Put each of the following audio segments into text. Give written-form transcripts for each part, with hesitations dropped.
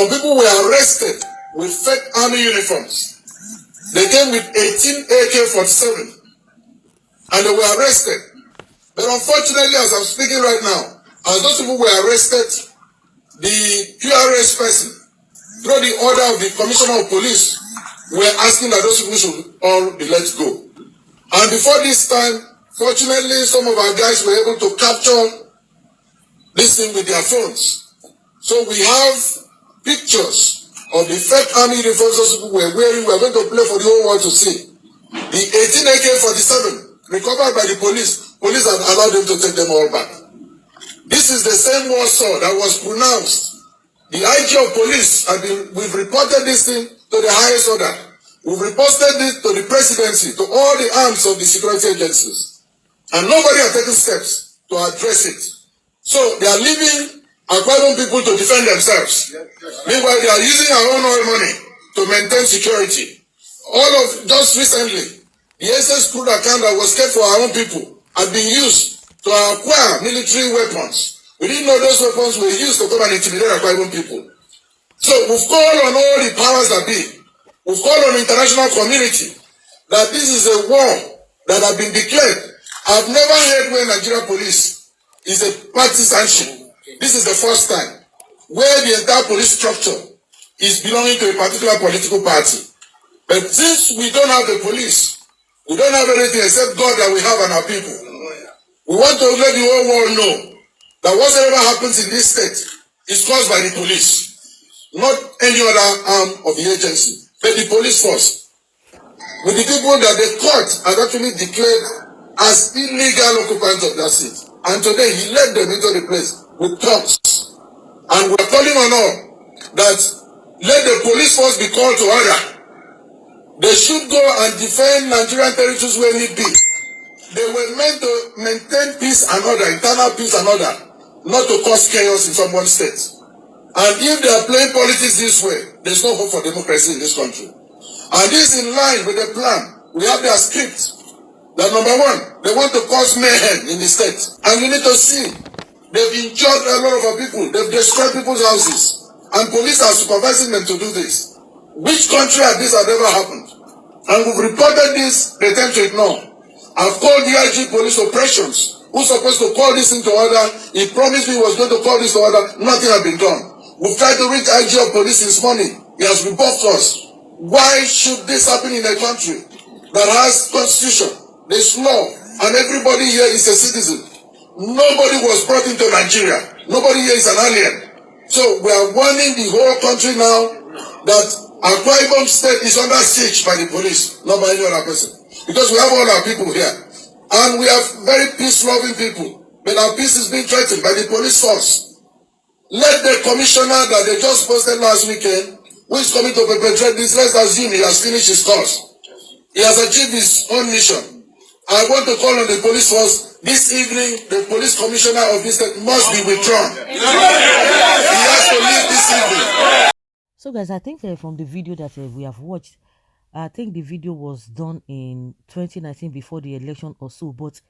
Some people were arrested with fake army uniforms. They came with 18 AK-47 and they were arrested. But unfortunately, as I'm speaking right now, as those people were arrested, the QRS person, through the order of the Commissioner of Police, were asking that those people should all be let go. And before this time, fortunately, some of our guys were able to capture this thing with their phones. So we have pictures of the fake army uniforms those people were wearing. We are going to play for the whole world to see. The 18 AK-47 recovered by the police. Police had allowed them to take them all back. This is the same Warsaw that was pronounced. The IG of police, we've reported this thing to the highest order. We've reported it to the presidency, to all the arms of the security agencies. And nobody has taken steps to address it. So they are leaving Akwa Ibom people to defend themselves. Meanwhile, they are using our own oil money to maintain security. Just recently, the SS crude account that was kept for our own people had been used to acquire military weapons. We didn't know those weapons were used to come and intimidate Akwa Ibom people. So we've called on all the powers that be. We've called on the international community that this is a war that has been declared. I've never heard where Nigeria police is a partisanship. This is the first time where the entire police structure is belonging to a particular political party. But since we don't have the police, we don't have anything except God that we have and our people. We want to let the whole world know that whatever happens in this state is caused by the police, not any other arm of the agency, but the police force. With the people that the court has actually declared as illegal occupants of that seat. And today he led them into the place with talks. And we're calling on all that let the police force be called to order. They should go and defend Nigerian territories where need be. They were meant to maintain peace and order, internal peace and order, not to cause chaos in someone's state. And if they are playing politics this way, there's no hope for democracy in this country. And this is in line with the plan. We have their script. That number one, they want to cause mayhem in the state. And you need to see, they've injured a lot of our people. They've destroyed people's houses. And police are supervising them to do this. Which country had this ever happened? And we've reported this, they tend to ignore. I've called the IG police operations. Who's supposed to call this into order? He promised me he was going to call this to order. Nothing has been done. We've tried to reach IG of police this morning. He has rebuffed us. Why should this happen in a country that has constitution, there's law, and everybody here is a citizen? Nobody was brought into Nigeria. Nobody here is an alien. So we are warning the whole country now that Akwa Ibom state is under siege by the police, not by any other person. Because we have all our people here. And we have very peace-loving people. But our peace is being threatened by the police force. Let the commissioner that they just posted last weekend, who is coming to perpetrate this, let's assume he has finished his course. He has achieved his own mission. I want to call on the police force this evening. The police commissioner of this state must be withdrawn. He has to leave this evening. So guys, I think from the video that we have watched, I think the video was done in 2019 before the election or so, but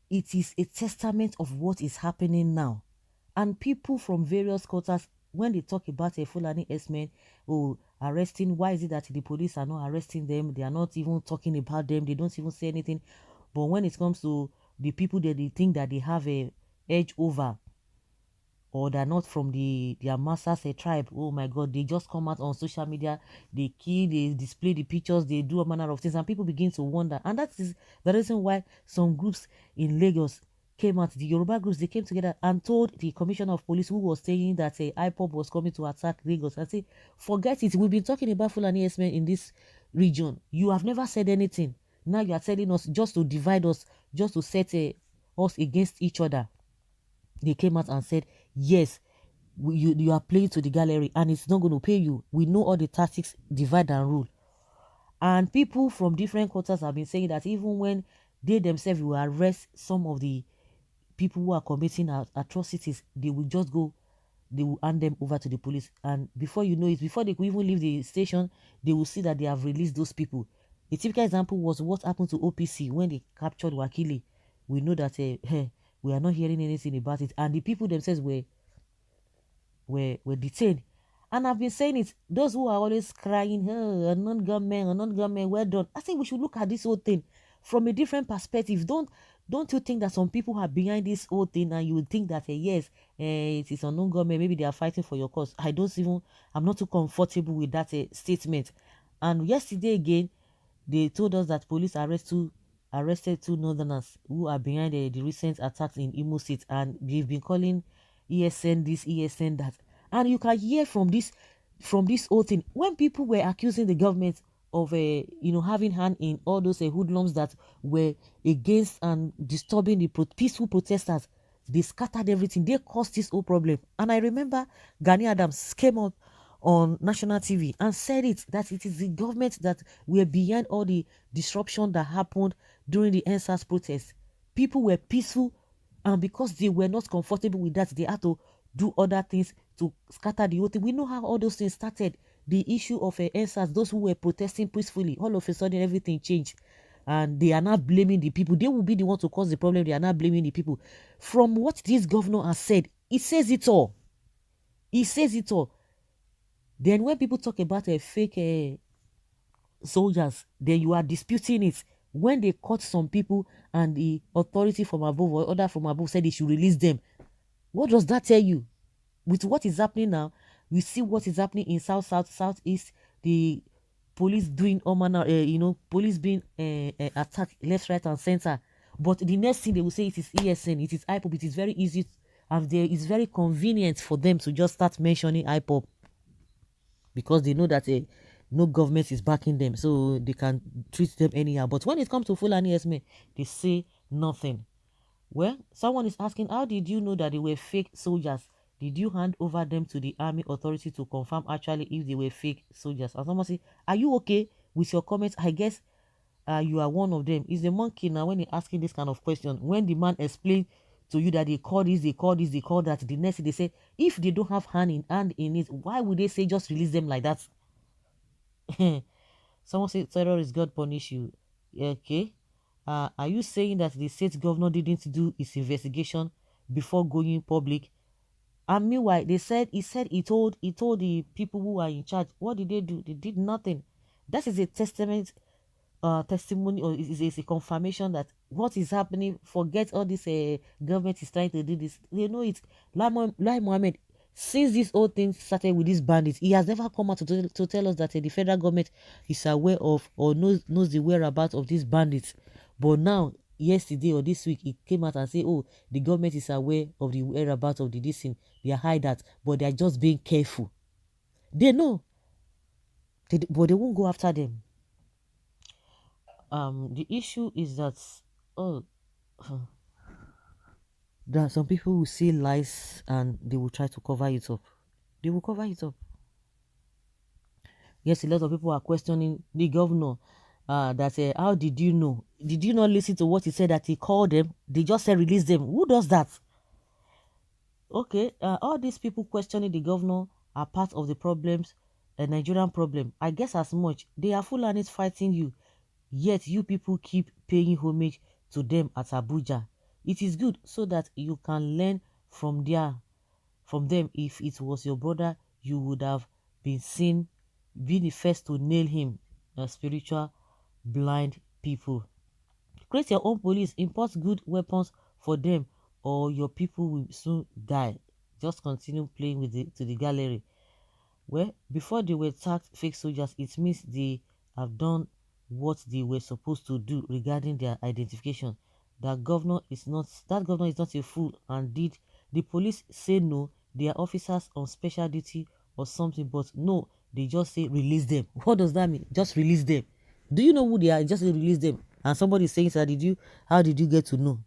it is a testament of what is happening now. And people from various quarters, when they talk about a Çὼ1ES men arresting, why is it that the police are not arresting them? They are not even talking about them. They don't even say anything. But when it comes to the people that they think that they have a edge over, or they're not from their masters a tribe, oh my god, they just come out on social media, they kill, they display the pictures, they do a manner of things, and people begin to wonder. And that is the reason why some groups in Lagos came out, the Yoruba groups, they came together and told the commissioner of police, who was saying that IPOB was coming to attack Lagos, and say, forget it, we've been talking about ÇÓ1ES men in this region. You have never said anything. Now you are telling us just to divide us, just to set us against each other. They came out and said, yes, you are playing to the gallery and it's not going to pay you. We know all the tactics, divide and rule. And people from different quarters have been saying that even when they themselves will arrest some of the people who are committing atrocities, they will just go, they will hand them over to the police. And before you know it, before they could even leave the station, they will see that they have released those people. A typical example was what happened to OPC when they captured Wakili. We know that we are not hearing anything about it, and the people themselves were detained. And I've been saying it, those who are always crying, oh, unknown gunmen, well done. I think we should look at this whole thing from a different perspective. Don't you think that some people are behind this whole thing and you would think that, yes, it is unknown gunmen, maybe they are fighting for your cause. I'm not too comfortable with that statement. And yesterday again, they told us that police arrested two northerners who are behind the recent attacks in Imo State, and they've been calling ESN this, ESN that. And you can hear from this whole thing when people were accusing the government of having hand in all those hoodlums that were against and disturbing the peaceful protesters. They scattered everything. They caused this whole problem. And I remember Gani Adams came up on national TV and said that it is the government that were behind all the disruption that happened during the NSAS protests. People were peaceful, and because they were not comfortable with that, they had to do other things to scatter the whole thing. We know how all those things started. The issue of NSAS, those who were protesting peacefully, all of a sudden everything changed. And they are not blaming the people. They will be the one to cause the problem. They are not blaming the people. From what this governor has said, he says it all. He says it all. Then when people talk about fake soldiers, then you are disputing it. When they caught some people and the authority from above or order from above said they should release them, what does that tell you? With what is happening now, we see what is happening in southeast, the police doing all manner, police being attacked left, right, and center. But the next thing they will say it is ESN, it is IPOB. It is very easy, and there is very convenient for them to just start mentioning IPOB because they know that no government is backing them, so they can treat them anyhow. But when it comes to Fulani Esme, they say nothing. Well, someone is asking, how did you know that they were fake soldiers? Did you hand over them to the army authority to confirm actually if they were fake soldiers? And someone say, are you okay with your comments? I guess you are one of them. Is the monkey now when he asking this kind of question? When the man explained to you that they call this, they call this, they call that, the next they say, if they don't have hand in it, why would they say just release them like that? Someone said terror is God punish you. Okay. Are you saying that the state governor didn't do his investigation before going public? And meanwhile, he told the people who are in charge. What did they do? They did nothing. That is a testimony, or is a confirmation that what is happening. Forget all this. Government is trying to do this. They know it. Lai Mohammed, since this whole thing started with these bandits, he has never come out to tell us that the federal government is aware of or knows the whereabouts of these bandits. But now, yesterday or this week, he came out and said, oh, the government is aware of the whereabouts of this thing. They are hide that, but they are just being careful. They know, but they won't go after them. The issue is that, oh, there are some people who say lies and they will try to cover it up. They will cover it up. Yes, a lot of people are questioning the governor. That how did you know? Did you not listen to what he said that he called them? They just said release them. Who does that? Okay, all these people questioning the governor are part of the problems, the Nigerian problem. I guess as much. They are Fulanis fighting you, yet you people keep paying homage to them at Abuja. It is good so that you can learn from them. If it was your brother, you would have been the first to nail him. Spiritual blind people. Create your own police, import good weapons for them, or your people will soon die. Just continue playing with to the gallery. Well, before they were tagged fake soldiers, it means they have done what they were supposed to do regarding their identification. That governor is not a fool, and did the police say no? They are officers on special duty or something, but no, they just say release them. What does that mean? Just release them. Do you know who they are? Just release them. And somebody is saying, sir, how did you get to know?